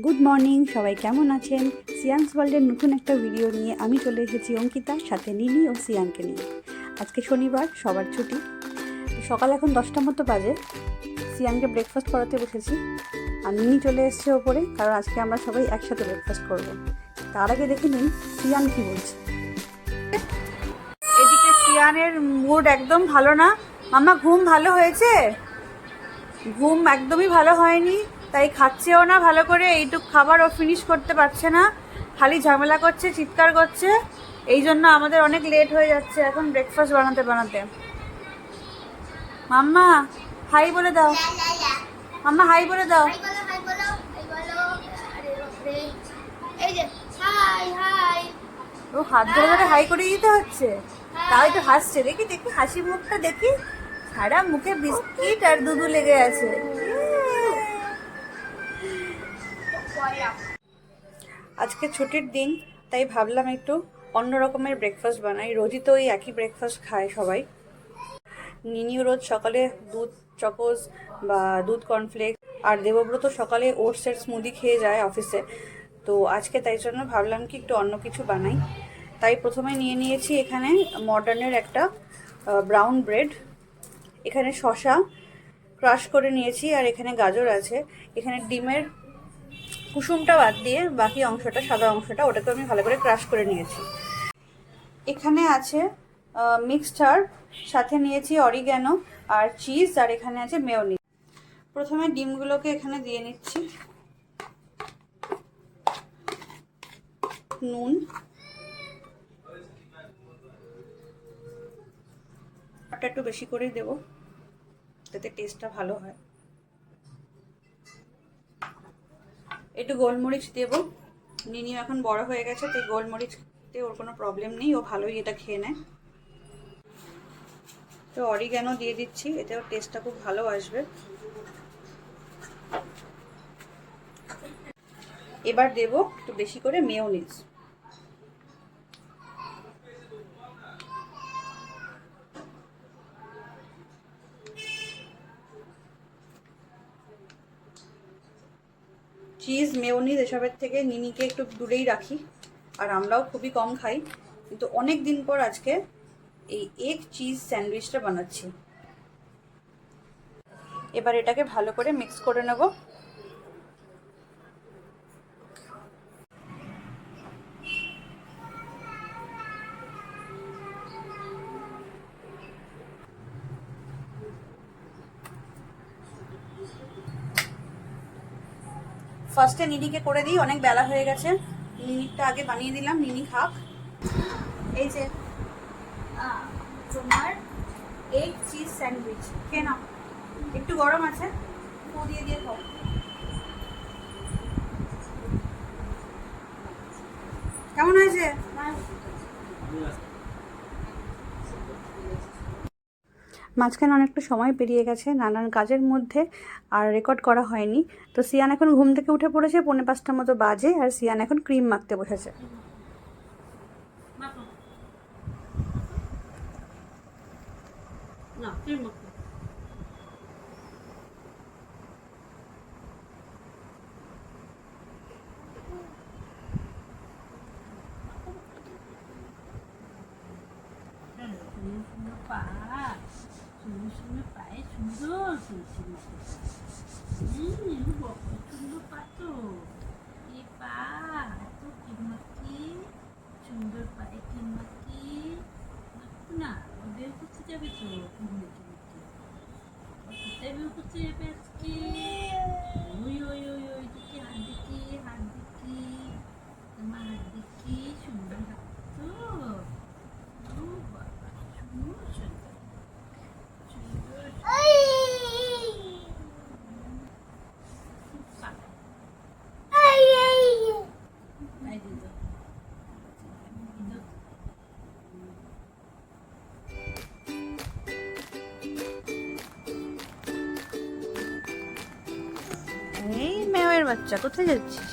Good morning, সবাই কেমন আছেন? সিয়ান্স ওয়ার্ল্ডের নতুন একটা ভিডিও নিয়ে আমি চলে এসেছি অঙ্কিতা, সাথে নিনি ও সিয়ানকে নিয়ে। আজকে শনিবার, সবার ছুটি। সকাল এখন 10টার মতো বাজে। সিয়ানকে ব্রেকফাস্ট করাতে বসেছি আর নিনি চলে এসছে ওপরে, কারণ আজকে আমরা সবাই একসাথে ব্রেকফাস্ট করব। তার আগে দেখে নিন সিয়ান কি বলছে। এদিকে সিয়ানের মুড একদম ভালো না। মাম্মা, ঘুম ভালো হয়েছে? ঘুম একদমই ভালো হয়নি, তাই খাচ্ছেও না ভালো করে। এইটুক খাবার ও ফিনিশ করতে পারছে না, খালি ঝামেলা করছে, চিৎকার করছে। এই জন্য আমাদের অনেক লেট হয়ে যাচ্ছে এখন ব্রেকফাস্ট বানাতে বানাতে। মাম্মা হাই বলে দাও, মাম্মা হাই বলে দাও। ও হাত ধরে ধরে হাই করে দিতে হচ্ছে, তাই তো হাসছে। দেখি দেখি হাসি মুখটা দেখি, সারা মুখে বিস্কিট আর দুধু লেগে আছে। আজকে ছুটির দিন, তাই ভাবলাম একটু অন্য রকমের ব্রেকফাস্ট বানাই। রোজই তো ওই একই ব্রেকফাস্ট খায় সবাই। নিনিও রোজ সকালে দুধ চকোস বা দুধ কর্নফ্লেক্স, আর দেবব্রত সকালে ওটসের স্মুদি খেয়ে যায় অফিসে। তো আজকে তাই জন্য ভাবলাম কি একটু অন্য কিছু বানাই। তাই প্রথমে নিয়ে নিয়েছি এখানে মডার্নের একটা ব্রাউন ব্রেড। এখানে শসা ক্রাশ করে নিয়েছি, আর এখানে গাজর আছে। এখানে ডিমের কুসুমটা বাদ দিয়ে বাকি অংশটা, সাদা অংশটা, ওটাকে আমি ভালো করে ক্রাশ করে নিয়েছি। এখানে আছে মিক্সড হার্ব, সাথে নিয়েছি অরিগ্যানো আর চিজ, আর এখানে আছে মেয়োনিজ। প্রথমে ডিমগুলোকে এখানে দিয়ে নিচ্ছি, নুন, আর একটু বেশি করেই দেবো যাতে টেস্টটা ভালো হয়। একটু গোলমরিচ দেবো। নিনিও এখন বড় হয়ে গেছে, তাই গোলমরিচতে ওর কোনো প্রবলেম নেই, ও ভালোই এটা খেয়ে নেয়। তো অরিগ্যানো দিয়ে দিচ্ছি, এতেও টেস্টটা খুব ভালো আসবে। এবার দেবো একটু বেশি করে মেয়োনিজ। চিজ মেয়োনিজ এসবের থেকে নিনিকে একটু দূরেই রাখি, আর আমরাও খুবই কম খাই। কিন্তু অনেক দিন পর আজকে এই এগ চিজ স্যান্ডউইচটা বানাচ্ছি। এবার এটাকে ভালো করে মিক্স করে নেব। ফার্স্টে নিনিকে করে দিই, অনেক বেলা হয়ে গেছে। নিনিটা আগে বানিয়ে দিলাম, নিনি খাক। এই যে তোমার এগ চিজ স্যান্ডউইচ, খেয়ে নাও। একটু গরম আছে, ফু দিয়ে দিয়ে খাও। কেমন হয়েছে? মাঝখানে অনেকটা সময় পেরিয়ে গেছে নানান কাজের মধ্যে, আর রেকর্ড করা হয়নি। তো সিয়ান এখন ঘুম থেকে উঠে পড়েছে, 4:45টার মতো বাজে, আর সিয়ান এখন ক্রিম মাখতে বসেছে। সুন্দর পায়ে সুন্দর সুন্দর পা তো এ পা এত কিমাকি সুন্দর পায়ে কিমাকি না বের করতে যাবে তো কোথায় বের করতে যাবে আজকে? ওই ওই ওই ওই দিকে হাত দেখি, হাত দেখি, তোমার হাত দেখি, সুন্দর হাত তো। ও বাবা, সুন্দর সুন্দর। এই মেয়ের বাচ্চা, কোথায় যাচ্ছিস?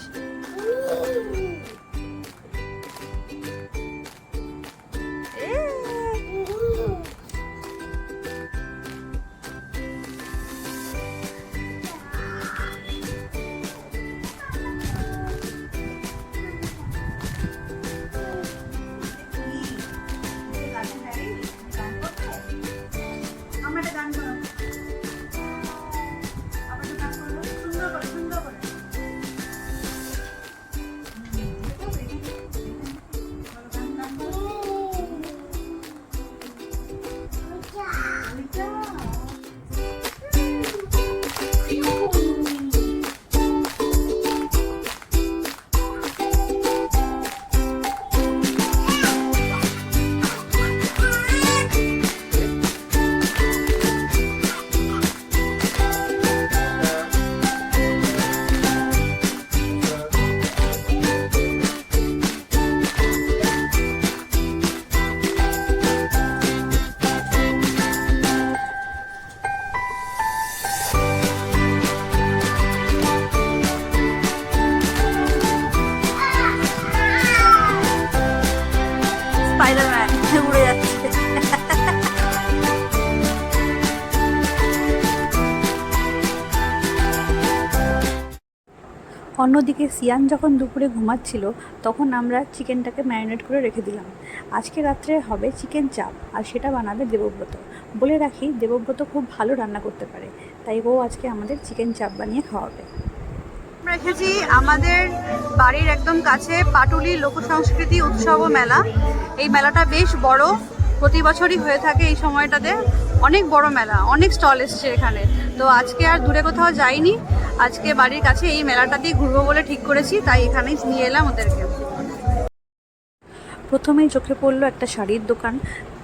অন্যদিকে সিয়ান যখন দুপুরে ঘুমাচ্ছিল তখন আমরা চিকেনটাকে ম্যারিনেট করে রেখে দিলাম। আজকে রাত্রে হবে চিকেন চাপ, আর সেটা বানাবে দেবব্রত। বলে রাখি, দেবব্রত খুব ভালো রান্না করতে পারে, তাই ও আজকে আমাদের চিকেন চাপ বানিয়ে খাওয়াবে। আমরা এসেছি আমাদের বাড়ির একদম কাছে পাটুলি লোক সংস্কৃতি উৎসব ও মেলা। এই মেলাটা বেশ বড়, প্রতি বছরই হয়ে থাকে এই সময়টাতে। অনেক বড় মেলা, অনেক স্টল এসছে এখানে। তো আজকে আর দূরে কোথাও যাইনি, আজকে বাড়ির কাছে এই মেলাটাতেই ঘুরবো বলে ঠিক করেছি, তাই এখানেই নিয়ে এলাম ওদেরকে। প্রথমেই চোখে পড়লো একটা শাড়ির দোকান,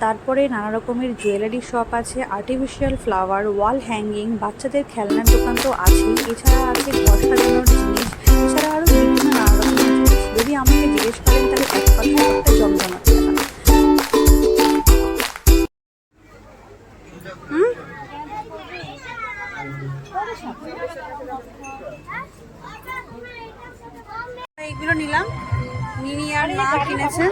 তারপরে নানা রকমের জুয়েলারি শপ আছে, আর্টিফিশিয়াল ফ্লাওয়ার, ওয়াল হ্যাঙ্গিং, বাচ্চাদের খেলনার দোকান তো আছেই, এছাড়া আছে ঘর সাজানোর জিনিস, এছাড়া আরও বিভিন্ন নানা রকমের জিনিস। যদি আমাকে জিজ্ঞেস করেন তাহলে এক কথায় একটা জমজমাট মেলা। এইগুলো নিলাম, নিনি আর মা কিনেছে।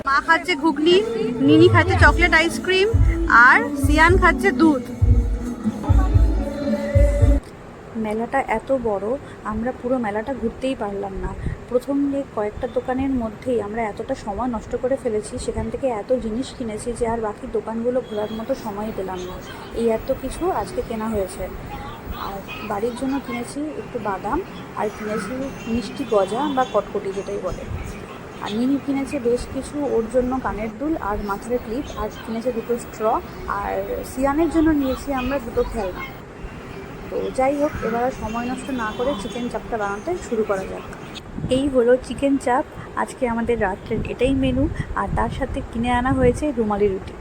মা খাচ্ছে ঘুগনি, নিনি খাচ্ছে চকলেট আইসক্রিম, আর সিয়ান খাচ্ছে দুধ। মেলাটা এত বড়, আমরা পুরো মেলাটা ঘুরতেই পারলাম না। প্রথম যে কয়েকটা দোকানের মধ্যেই আমরা এতটা সময় নষ্ট করে ফেলেছি, সেখান থেকে এত জিনিস কিনেছি যে আর বাকি দোকানগুলো ঘোরার মতো সময় পেলাম না। এই এত কিছু আজকে কেনা হয়েছে। আর বাড়ির জন্য কিনেছি একটু বাদাম, আর কিনেছি মিষ্টি গজা বা কটকটি যেটাই বলে। আর নিনি কিনেছে বেশ কিছু ওর জন্য কানের দুল আর মাথার ক্লিপ, আর কিনেছে দুটো স্ট্র, আর সিয়ানের জন্য নিয়েছি আমরা দুটো খেলনা। তো যাই হোক, এবার আর সময় নষ্ট না করে চিকেন চাপটা বানাতে শুরু করা যাক। এই হলো চিকেন চাপ, আজকে আমাদের রাত্রের এটাই মেনু। আর তার সাথে কিনে আনা হয়েছে রুমালি রুটি।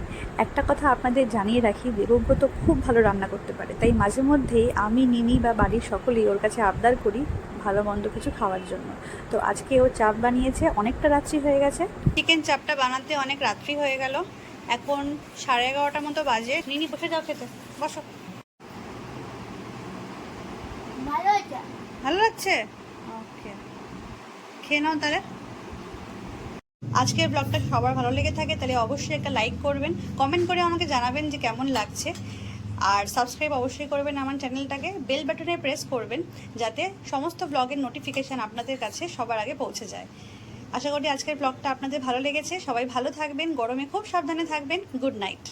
একটা কথা আপনাদের জানিয়ে রাখি, দেবব্রত খুব ভালো রান্না করতে পারে, তাই মাঝে মধ্যেই আমি, নিনি বা বাড়ির সকলেই ওর কাছে আবদার করি ভালো মন্দ কিছু খাওয়ার জন্য। তো আজকে ও চাপ বানিয়েছে, অনেকটা রাত্রি হয়ে গেছে। চিকেন চাপটা বানাতে অনেক রাত্রি হয়ে গেল, এখন 11:30 মতো বাজে। নিনি বসে যাও খেতে, বসো। ভালো লাগছে? ওকে, খেয়ে নাও তাহলে। আজকের ব্লগটা সবার ভালো লেগে থাকে তাহলে অবশ্যই একটা লাইক করবেন, কমেন্ট করে আমাকে জানাবেন যে কেমন লাগছে, আর সাবস্ক্রাইব অবশ্যই করবেন আমার চ্যানেলটাকে। বেল বাটনে প্রেস করবেন যাতে সমস্ত ব্লগের নোটিফিকেশান আপনাদের কাছে সবার আগে পৌঁছে যায়। আশা করি আজকের ব্লগটা আপনাদের ভালো লেগেছে। সবাই ভালো থাকবেন, গরমে খুব সাবধানে থাকবেন। Good night.